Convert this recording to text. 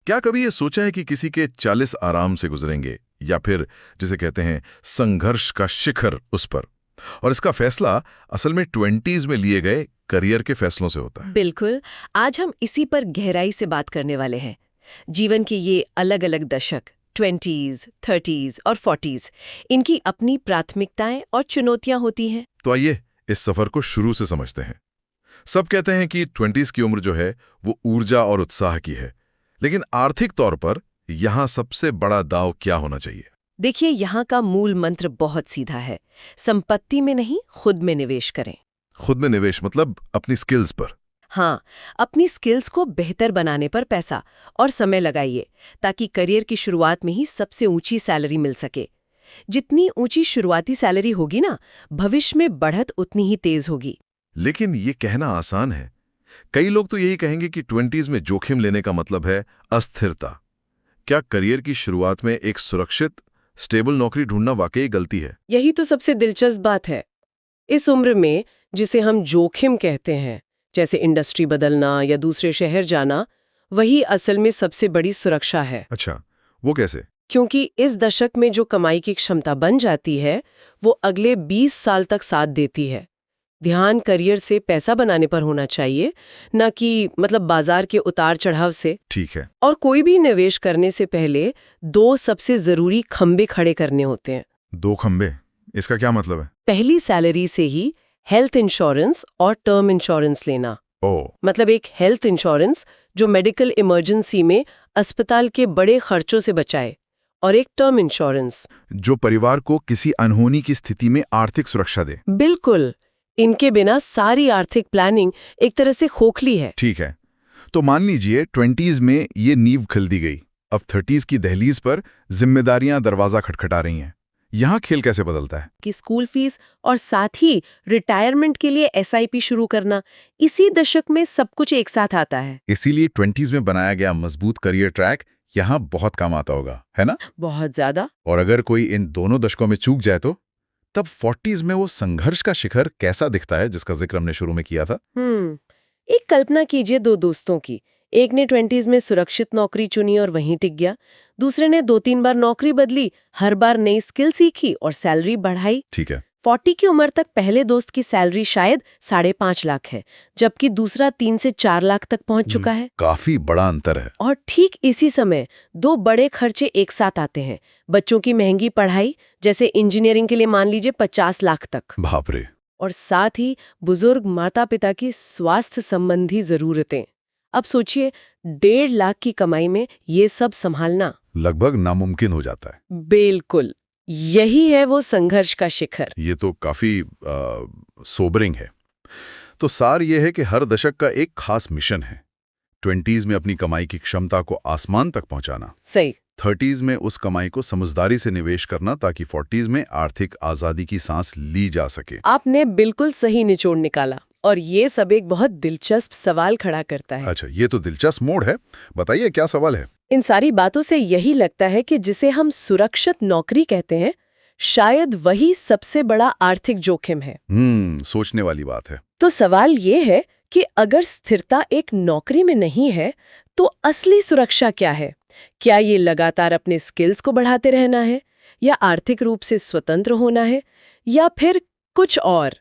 क्या कभी ये सोचा है कि किसी के 40 आराम से गुजरेंगे, या फिर जिसे कहते हैं संघर्ष का शिखर उस पर, और इसका फैसला असल में 20s में लिए गए करियर के फैसलों से होता है? बिल्कुल। आज हम इसी पर गहराई से बात करने वाले हैं। जीवन के ये अलग अलग दशक 20s, 30s और 40s, इनकी अपनी प्राथमिकताएं और चुनौतियां होती हैं। तो आइए इस सफर को शुरू से समझते हैं। सब कहते हैं कि 20s की उम्र जो है वो ऊर्जा और उत्साह की है, लेकिन आर्थिक तौर पर यहां सबसे बड़ा दांव क्या होना चाहिए? देखिए, यहाँ का मूल मंत्र बहुत सीधा है। संपत्ति में नहीं, खुद में निवेश करें। खुद में निवेश मतलब अपनी स्किल्स पर? हाँ, अपनी स्किल्स को बेहतर बनाने पर पैसा और समय लगाइए, ताकि करियर की शुरुआत में ही सबसे ऊंची सैलरी मिल सके। जितनी ऊंची शुरुआती सैलरी होगी ना, भविष्य में बढ़त उतनी ही तेज होगी। लेकिन ये कहना आसान है। कई लोग तो यही कहेंगे कि 20s में जोखिम लेने का मतलब है अस्थिरता। क्या करियर की शुरुआत में एक सुरक्षित, स्टेबल नौकरी ढूंढना वाकई गलती है? यही तो सबसे दिलचस्प बात है। इस उम्र में जिसे हम जोखिम कहते हैं, जैसे इंडस्ट्री बदलना या दूसरे शहर जाना, वही असल में सबसे बड़ी सुरक्षा है। अच्छा, वो कैसे? क्योंकि इस दशक में जो कमाई की क्षमता बन जाती है, वो अगले 20 साल तक साथ देती है। ध्यान करियर से पैसा बनाने पर होना चाहिए, न कि बाजार के उतार चढ़ाव से। ठीक है। और कोई भी निवेश करने से पहले 2 सबसे जरूरी खंबे खड़े करने होते हैं। 2 खंबे? इसका क्या मतलब है? पहली सैलरी से ही हेल्थ इंश्योरेंस और टर्म इंश्योरेंस लेना। एक हेल्थ इंश्योरेंस जो मेडिकल इमरजेंसी में अस्पताल के बड़े खर्चों से बचाए, और एक टर्म इंश्योरेंस जो परिवार को किसी अनहोनी की स्थिति में आर्थिक सुरक्षा दे। बिल्कुल। इनके बिना सारी आर्थिक प्लानिंग एक तरह से खोखली है। ठीक है। तो मान लीजिए 20s में ये नींव खिल दी गई, अब 30s की दहलीज पर जिम्मेदारियां दरवाजा खटखटा रही हैं। यहाँ खेल कैसे बदलता है? कि स्कूल फीस और साथ ही रिटायरमेंट के लिए एसआईपी शुरू करना, इसी दशक में सब कुछ एक साथ आता है। इसीलिए 20s में बनाया गया मजबूत करियर ट्रैक यहाँ बहुत काम आता होगा, है ना? बहुत ज्यादा। और अगर कोई इन दोनों दशकों में चूक जाए तो तब 40s में वो संघर्ष का शिखर कैसा दिखता है जिसका जिक्र हमने शुरू में किया था? एक कल्पना कीजिए 2 दोस्तों की। एक ने 20s में सुरक्षित नौकरी चुनी और वहीं टिक गया। दूसरे ने 2-3 बार नौकरी बदली, हर बार नई स्किल सीखी और सैलरी बढ़ाई। ठीक है। 40 की उम्र तक पहले दोस्त की सैलरी शायद 5.5 लाख है, जबकि दूसरा 3 से 4 लाख तक पहुंच चुका है। काफी बड़ा अंतर है। और ठीक इसी समय 2 बड़े खर्चे एक साथ आते हैं। बच्चों की महंगी पढ़ाई, जैसे इंजीनियरिंग के लिए मान लीजिए 50 लाख तक। बाप रे। और साथ ही बुजुर्ग माता पिता की स्वास्थ्य संबंधी जरूरतें। अब सोचिए, 1.5 लाख की कमाई में ये सब संभालना लगभग नामुमकिन हो जाता है। बिल्कुल। यही है वो संघर्ष का शिखर। ये तो काफी सोबरिंग है। तो सार ये है कि हर दशक का एक खास मिशन है। 20s में अपनी कमाई की क्षमता को आसमान तक पहुंचाना। सही। 30s में उस कमाई को समझदारी से निवेश करना, ताकि 40s में आर्थिक आजादी की सांस ली जा सके। आपने बिल्कुल सही निचोड़ निकाला। और ये सब एक बहुत दिलचस्प सवाल खड़ा करता है। अच्छा, ये तो दिलचस्प मोड़ है। बताइए क्या सवाल है? इन सारी बातों से यही लगता है कि जिसे हम सुरक्षित नौकरी कहते हैं, शायद वही सबसे बड़ा आर्थिक जोखिम है। सोचने वाली बात है। तो सवाल ये है कि अगर स्थिरता एक नौकरी में नहीं है, तो असली सुरक्षा क्या है? क्या ये लगातार अपने स्किल्स को बढ़ाते रहना है, या आर्थिक रूप से स्वतंत्र होना है, या फिर कुछ और?